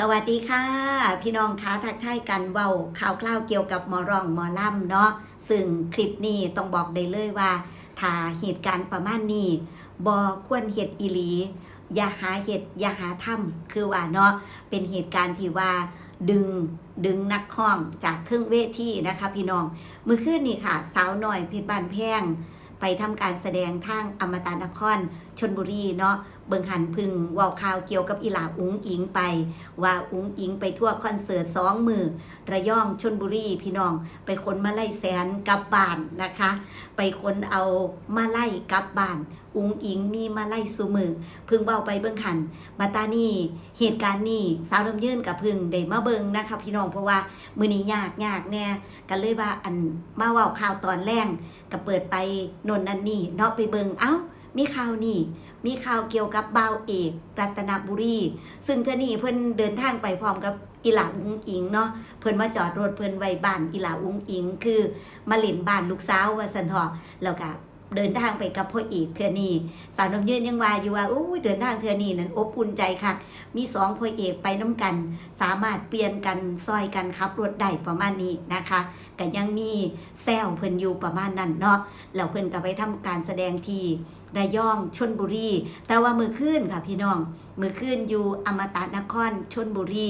สวัสดีค่ะพี่น้องคะทักทายกันเว้าข่าวคราวเกี่ยวกับหมอร้องหมอล่ำเนาะซึ่งคลิปนี้ต้องบอกได้เลยว่าถ้าเหตุการณ์ประมาณนี้บ่ควรเฮ็ดอีหลีอย่าหาเฮ็ดอย่าหาทำคือว่าเนาะเป็นเหตุการณ์ที่ว่าดึงนักร้องจากเครื่องเวทีนะคะพี่น้องมื้อคืนนี้ค่ะสาวน้อยเพชรบ้านแพงไปทำการแสดงทางอมตะนครชลบุรีเนาะเบิ่งหันพึ่งเว้าข่าวเกี่ยวกับอีหลาอุ๋งอิงไปว่าอุ๋งอิงไปทั่วคอนเสิร์ต2 มื้อระยองชลบุรีพี่น้องไปคนมาไล่แสนกลับบ้านนะคะไปคนเอามาไล่กลับบ้านอุ๋งอิงมีมาไล่ซุมือพึ่งเว้าไปเบิ่งหันมาตานี่เหตุการณ์นี้สาวลำยืนกับพึ่งได้มาเบิ่งนะคะพี่น้องเพราะว่ามื้อนี้ยากแน่กันเลยว่าอันมาเว้าข่าวตอนแรกก็เปิดไปโน่นนั่นนี่เนาะไปเบิ่งเอ้ามีข่าวนี่มีข่าวเกี่ยวกับบ่าวเอกรัตนบุรีซึ่งเธอนี่เพิ่นเดินทางไปพร้อมกับอีหลาอุ๋งอิงเนาะเพิ่นมาจอดรถเพิ่นไว้บ้านอีหลาอุ๋งอิงคือมาเล่นบ้านลูกสาวว่าซั่นเถาะแล้วก็เดินทางไปกับพ่อเอกเธอนี่สาวน้ำยืนยังว่าอยู่ว่าอู้เดินทางเธอนี่นั้นอบอุ่นใจค่ะมี2พ่อเอกไปน้ำกันสามารถเปลี่ยนกันซอยกันขับรถได้ประมาณนี้นะคะก็ยังมีแซวเพิ่นอยู่ประมาณนั้นเนาะแล้วเพิ่นก็ไปทำการแสดงที่ระยองชลบุรีแต่ว่ามื้อคืนค่ะพี่น้องมื้อคืนอยู่อมตะนครชลบุรี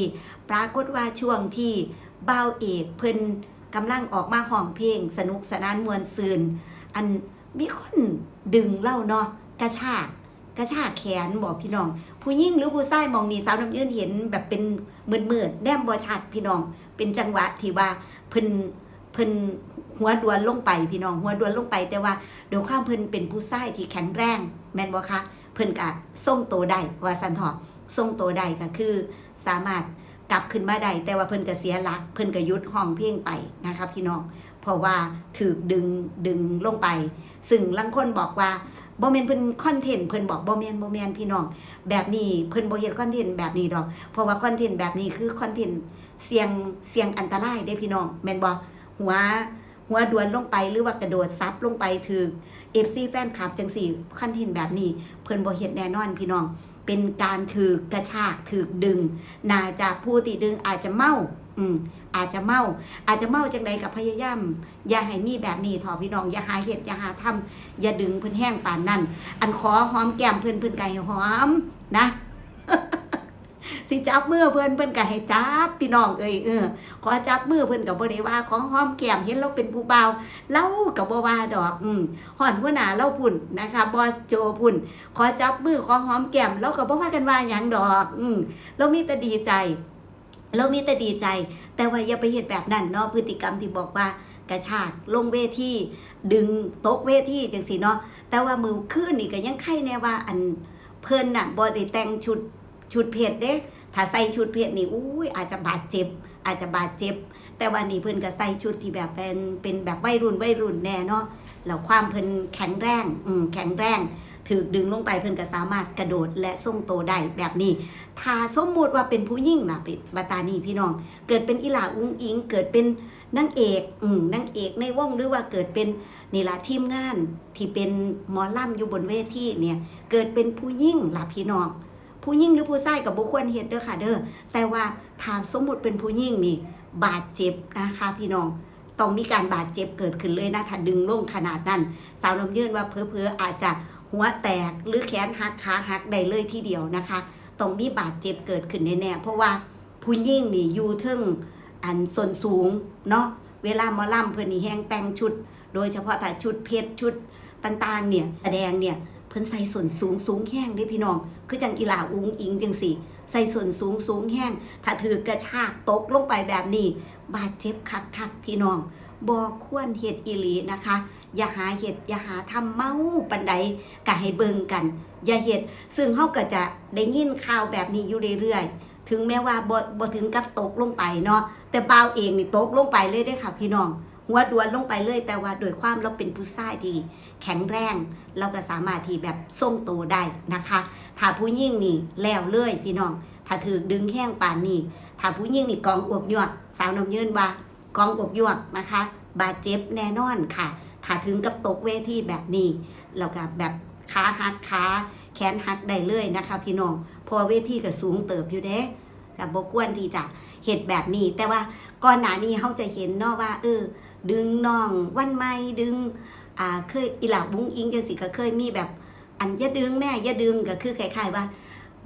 ปรากฏว่าช่วงที่บ่าวเอกเพิ่นกำลังออกมาร้องเพลงสนุกสนานม่วนซื่นอันมีคนดึงเล่าเนาะกระชากแขนบอกพี่น้องผู้หญิงหรือผู้ชายมองนี่สาวน้ำยืนเห็นแบบเป็นมืดๆแนมบ่ชัดพี่น้องเป็นจังหวะที่ว่าเพิ่นหัวดวนลงไปพี่น้องหัวดวนลงไปแต่ว่าโดยความเพิ่นเป็นผู้ชายที่แข็งแรงแม่นบ่คะเพิ่นก็ทรงโตได้ว่าซั่นเถาะทรงโตได้ก็คือสามารถกลับขึ้นมาได้แต่ว่าเพิ่นก็เสียหลักเพิ่นก็หยุดห้องเพลงไปนะคะพี่น้องเพราะว่าถูกดึงลงไปซึ่งลางคนบอกว่าบ่แม่นเพิ่นคอนเทนต์เพิ่นบอกบ่แม่นพี่น้องแบบนี้เพิ่นบ่เฮ็ดคอนเทนต์แบบนี้ดอกเพราะว่าคอนเทนต์แบบนี้คือคอนเทนต์เสี่ยงอันตรายเด้พี่น้องแม่นบ่หัวดวนลงไปหรือว่ากระโดดซับลงไปถึก FC แฟนคลับจังสี่คอนเทนต์แบบนี้เพิ่นบ่เฮ็ดแน่นอนพี่น้องเป็นการถูกกระชากถูกดึงน่าจะผู้ที่ดึงอาจจะเมาอาจจะเมาจังใดกับพยายามอย่าให้มีแบบนี้ถอพี่น้องอย่าหาเฮ็ดอย่าหาทำอย่าดึงเพิ่นแห้งปานนั้นอันขอหอมแก้มเพิ่นก็ให้หอมนะ สิจับมือเพิ่นก็ให้จับพี่น้องขอจับมือเพิ่นก็บ่ได้ว่าขอหอมแก้มเห็นเราเป็นผู้บ่าวเราก็บ่ว่าดอกฮ้อนหัวหน้าเราพุ่นนะคะบอสโจพุ่นขอจับมือขอหอมแก้มเราก็บ่ว่ากันว่าหยังดอกเรามีแต่ดีใจแต่ว่าอย่าไปเฮ็ดแบบนั้นเนาะพฤติกรรมที่บอกว่ากระชากลงเวทีดึงตกเวทีจังซี่เนาะแต่ว่ามื้อคืนนี่ก็ยังไข่แน่ว่าอันเพิ่นน่ะบ่ได้แต่งชุดเพชรเด้ถ้าใส่ชุดเพชรนี่อาจจะบาดเจ็บแต่ว่านี่เพิ่นก็ใส่ชุดที่แบบเป็นแบบวัยรุ่นแน่เนาะแล้วความเพิ่นแข็งแรงถูกดึงลงไปเพิ่นก็สามารถกระโดดและทรงโตได้แบบนี้ถ้าสมมุติว่าเป็นผู้หญิงล่ะบัดตานี้พี่น้องเกิดเป็นอีหลาอุ๋งอิงเกิดเป็นนางเอกในวงหรือว่าเกิดเป็นนี่ล่ะทีมงานที่เป็นหมอลำอยู่บนเวทีเนี่ยเกิดเป็นผู้หญิงล่ะพี่น้องผู้หญิงหรือผู้ชายก็บ่ควรเฮ็ดเด้อค่ะเด้อแต่ว่าถ้าสมมุติเป็นผู้หญิงนี่บาดเจ็บนะคะพี่น้องต้องมีการบาดเจ็บเกิดขึ้นเลยนะถ้าดึงลงขนาดนั้นสาวลำยืนว่าเผลอๆอาจจะหัวแตกหรือแขนหักขาหักได้เลยทีเดียวนะคะต้องมีบาดเจ็บเกิดขึ้นแน่ๆเพราะว่าผู้หญิงนี่อยู่ถึงอันส่วนสูงเนาะเวลาหมอลำเพิ่นนี่แฮงแต่งชุดโดยเฉพาะถ้าชุดเพชรชุดต่างๆเนี่ยแสดงเนี่ยเพิ่นใส่ส่วนสูงแห้งเด้พี่น้องคือจังอีหลาอุ๋งอิงจังสี่ใส่ส่วนสูงแห้งถ้าถือกระชากตกลงไปแบบนี้บาดเจ็บคักพี่น้องบ่ควรเฮ็ดอีหลีนะคะอย่าหาเฮ็ดอย่าหาทำเมาปานใดก็ให้เบิ่งกันอย่าเฮ็ดซึ่งเฮาก็จะได้ยินข่าวแบบนี้อยู่เรื่อยๆถึงแม้ว่าบ่ถึงกับตกลงไปเนาะแต่บ่าวเองนี่ตกลงไปเลยเด้ค่ะพี่น้องหัวดวนลงไปเลยแต่ว่าโดยความเราเป็นผู้ชายที่แข็งแรงเราก็สามารถที่แบบทรงตัวได้นะคะถ้าผู้หญิงนี่แล้วเลยพี่น้องถ้าถือดึงแห้งปานนี้ถ้าผู้หญิงนี่กองอกยวกสาวน้ำยืนว่ากองอกยวกนะคะบาดเจ็บแน่นอนค่ะถ้าถึงกับตกเวทีแบบนี้เราก็แบบขาหักขาแขนหักได้เลยนะคะพี่น้องเพราะเวทีก็สูงเติบอยู่เด้ ก็บ่ควรที่จะเฮ็ดแบบนี้แต่ว่าก่อนหน้านี้เฮาจะเห็นเนาะว่าดึงน้องวันใหม่ดึงเคยอีหล่าบุ้งอิงจังซี่ก็เคยมีแบบอันอย่าดึงแม่อย่าดึงก็คือคล้ายๆว่า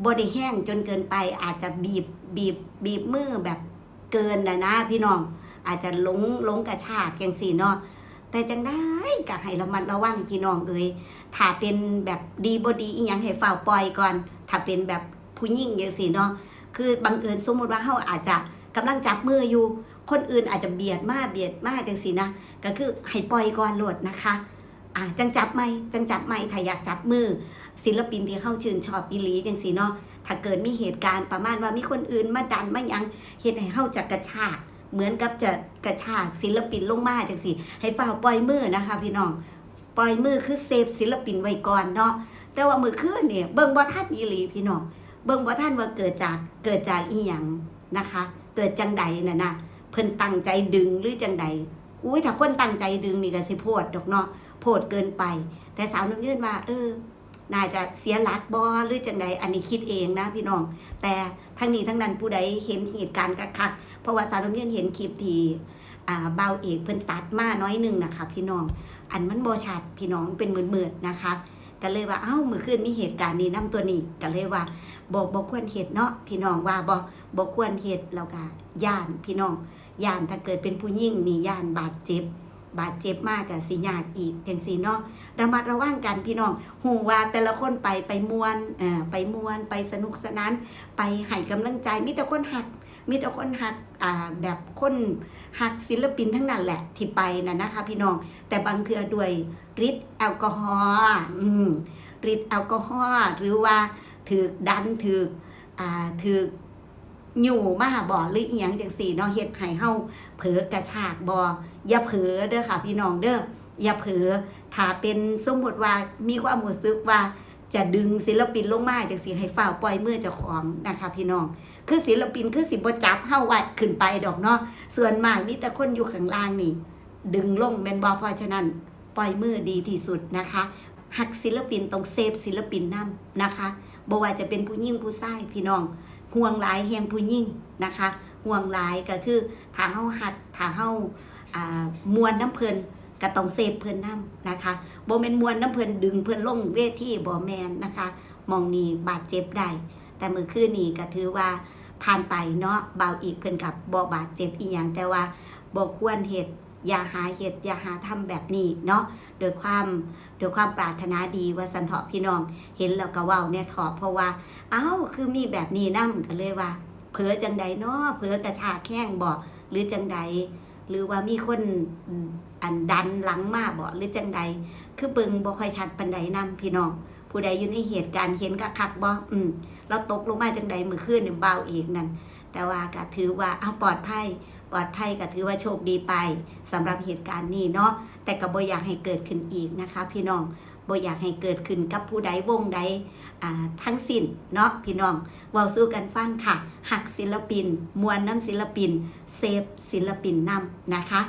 บ่ได้แห้งจนเกินไปอาจจะบีบมือแบบเกินนะพี่น้องอาจจะหลงกระชากจังซี่เนาะแต่จังได้ก็ให้ระมัดระวังพี่น้องถ้าเป็นแบบดีบ่ดีอีหยังให้ฝ้าวปล่อยก่อนถ้าเป็นแบบผู้หญิงจังซี่เนาะคือบังเอิญสมมุติว่าเฮาอาจจะกำลังจับมืออยู่คนอื่นอาจจะเบียดมาจังซี่นะก็คือให้ปล่อยก่อนโลดนะคะจังจับไหมถ้าอยากจับมือศิลปินที่เฮาชื่นชอบอีหลีจังซี่เนาะถ้าเกิดมีเหตุการณ์ประมาณว่ามีคนอื่นมาดันมาหยังเฮ็ดให้เฮาจะกระชากเหมือนกับจะกระชากศิลปินลงมาจังซี่ให้ฝ้าวปล่อยมือนะคะพี่น้องปล่อยมือคือเซฟศิลปินไว้ก่อนเนาะแต่ว่ามื้อคืนเนี่ยเบิ่งบ่ทันอีหลีพี่น้องเบิ่งบ่ทันว่าเกิดจากอีหยังนะคะเกิดจังใดน่ะเพิ่นตั้งใจดึงหรือจังใดอุ้ยถ้าคนตั้งใจดึงนี่ก็สิโพดดอกเนาะโพดเกินไปแต่สาวน้ำยืนว่าน่าจะเสียหลักบ่หรือจังใดอันนี้คิดเองนะพี่น้องแต่ทั้งนี้ทั้งนั้นผู้ใดเห็นเหตุการณ์คักๆเพราะว่าสาวน้ำยืนเห็นคลิปที่เบาเอกเพิ่นตัดมาน้อยนึงนะคะพี่น้องอันมันบ่ชัดพี่น้องเป็นมืดๆนะคะก็เลยว่ามื้อคืนมีเหตุการณ์นี้นํตัวนี้ก็เลยว่าบ่ควรเฮ็ดเนาะพี่น้องว่าบ่ควรเฮ็ดแล้วก็ย่านพี่น้องย่านถ้าเกิดเป็นผู้หญิงนี่ย่านบาดเจ็บมากก็สิยากอีกจังซี่เนาะระมัดระวังกันพี่น้องฮู้ว่าแต่ละคนไปม่วนไปสนุกสนานไปให้กำลังใจมีแต่คนฮักแบบคนฮักศิลปินทั้งนั้นแหละที่ไปนะคะพี่น้องแต่บางเทื่อด้วยฤทธิ์แอลกอฮอล์ฤทธิ์แอลกอฮอล์หรือว่าถูกดันถูกอยู่มาบ่หรืออีหยังจังซี่เนาะเฮ็ดให้เฮาเผลอกระชากบ่อย่าเผลอเด้อค่ะพี่น้องเด้ออย่าเผลอถ้าเป็นสมมุติว่ามีความรู้สึกว่าจะดึงศิลปินลงมาจังซี่ให้ฝ้าวปล่อยมือเจ้าของนะคะพี่น้องคือศิลปินคือสิบ่จับเฮาไว้ขึ้นไปดอกเนาะส่วนมากมีแต่คนอยู่ข้างล่างนี่ดึงลงแม่นบ่เพราะฉะนั้นปล่อยมือดีที่สุดนะคะฮักศิลปินต้องเซฟศิลปินนำนะคะบ่ว่าจะเป็นผู้หญิงผู้ชายพี่น้องห่วงหลายแห่งผู้หญิงนะคะห่วงหลายก็คือถ้าเฮาฮักถ้าเฮามวนน้ำเพิ่นก็ต้องเซฟเพิ่นนำนะคะบ่แม่นมวนน้ำเพิ่นดึงเพิ่นลงเวทีบ่แม่นนะคะมองนี่บาดเจ็บได้แต่มื้อคืนนี้ก็ถือว่าผ่านไปเนาะเบาอีกเพิ่นกับบ่บาดเจ็บอีหยังแต่ว่าบ่ควรเฮ็ดอย่าหาเฮ็ดอย่าหาทำแบบนี้เนาะโดยความปรารถนาดีว่าสันเถาะพี่น้องเห็นแล้วก็เว้าเนี่ยเถาะเพราะว่าคือมีแบบนี้นำก็เลยว่าเผลอจังใดเนาะเผลอกระชากแข้งบ่หรือจังใดหรือว่ามีคนอันดันหลังมาบ่หรือจังใดคือเบิ่งบ่ค่อยชัดปานใดนำพี่น้องผู้ใดอยู่ในเหตุการณ์เห็นคักๆบ่เราตกลงมาจังใดมื้อคืนนี่เบาอีกนั่นแต่ว่าก็ถือว่าปลอดภัยก็ถือว่าโชคดีไปสำหรับเหตุการณ์นี้เนาะแต่ก็บ่อยากให้เกิดขึ้นอีกนะคะพี่น้องบ่อยากให้เกิดขึ้นกับผู้ใดวงใดทั้งสิ้นเนาะพี่น้องเว้าสู้กันฟังค่ะฮักศิลปินมวลน้ำศิลปินเซฟศิลปินนำนะคะ